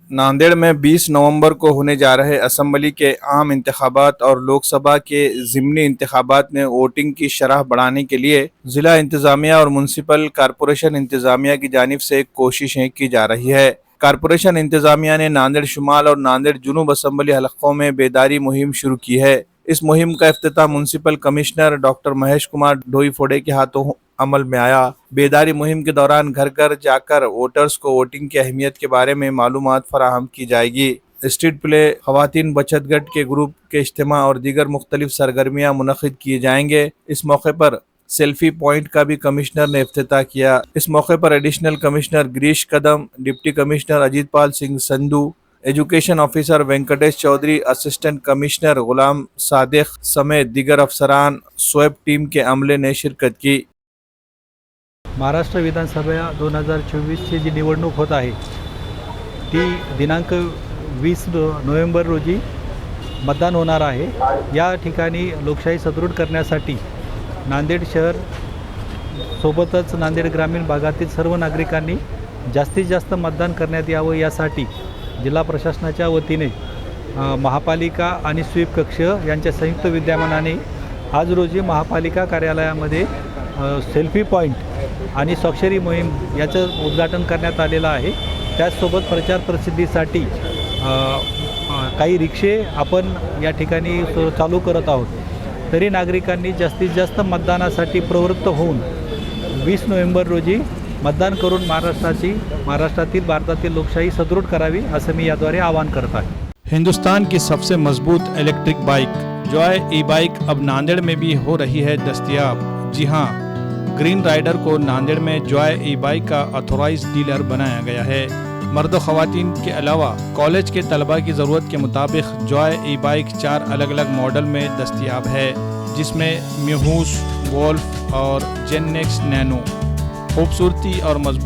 नांदेड़ में 20 नवंबर को होने जा रहे असम्बली के आम इंतखाबात और लोकसभा के ज़िमनी इंतखाबात में वोटिंग की शरह बढ़ाने के लिए ज़िला इंतज़ामिया और म्यूनसिपल कॉरपोरेशन इंतज़ामिया की जानिब से कोशिशें की जा रही है। कॉरपोरेशन इंतज़ामिया ने नांदेड़ शुमाल और नांदेड़ जुनूब असम्बली हलकों में बेदारी मुहिम शुरू की है। इस मुहिम का इफ्तिताह municipal commissioner doctor Mahesh Kumar Dhoiphode के हाथों अमल में आया। बेदारी मुहिम के दौरान घर घर जाकर वोटर्स को वोटिंग की अहमियत के बारे में मालूमात फराहम की जाएगी। स्ट्रीट प्ले, खवातीन बचत गट के ग्रुप के इज्तिमा और दीगर मुख्तलिफ सरगर्मियाँ मुनक्किद किए जाएंगे। इस मौके पर सेल्फी पॉइंट का भी कमिश्नर ने इफ्तिताह किया। इस मौके पर additional commissioner Girish Kadam, deputy commissioner Ajit Pal Singh Sandhu, education officer Venkatesh Chaudhary, assistant commissioner Ghulam Sadiq समेत दीगर अफसरान स्वेप टीम के अमले ने शिरकत की। महाराष्ट्र विधानसभा 2024ची जी निवडणूक होत आहे ती दिनांक 20 नोव्हेंबर रोजी मतदान होणार आहे। या ठिकाणी लोकशाही सदृढ करण्यासाठी नांदेड शहर सोबतच नांदेड ग्रामीण भागातील सर्व नागरिकांनी जास्तीत जास्त मतदान करण्यात यावं यासाठी जिल्हा प्रशासनाच्या वतीने महापालिका आणि स्वीप कक्ष यांच्या संयुक्त विद्यमानाने आज रोजी महापालिका कार्यालयामध्ये सेल्फी पॉइंट आणि स्वाक्षरी मोहीम याचं उद्घाटन करण्यात आलेलं आहे। त्याचसोबत प्रचार प्रसिद्धीसाठी काही रिक्षे आपण या ठिकाणी चालू करत आहोत। तरी नागरिकांनी जास्तीत जास्त मतदानासाठी प्रवृत्त होऊन 20 नोव्हेंबर रोजी मतदान करून महाराष्ट्रातील भारतातील लोकशाही सदृढ करावी असं मी याद्वारे आवाहन करत आहे। हिंदुस्तान की सबसे मजबूत इलेक्ट्रिक बाइक जॉय ई बाइक अब नांदेड़ में भी हो रही है दस्तयाब। जी हाँ, ग्रीन राइडर को नांदेड़ में जॉय ई बाइक का ऑथोराइज डीलर बनाया गया है। मर्द व ख़वातीन के अलावा कॉलेज के तलबा की ज़रूरत के मुताबिक जॉय ई बाइक 4 अलग अलग मॉडल में दस्तयाब है, जिसमें म्यूहूस, वोल्फ और जेननेक्स नैनो। खूबसूरती और मजबूत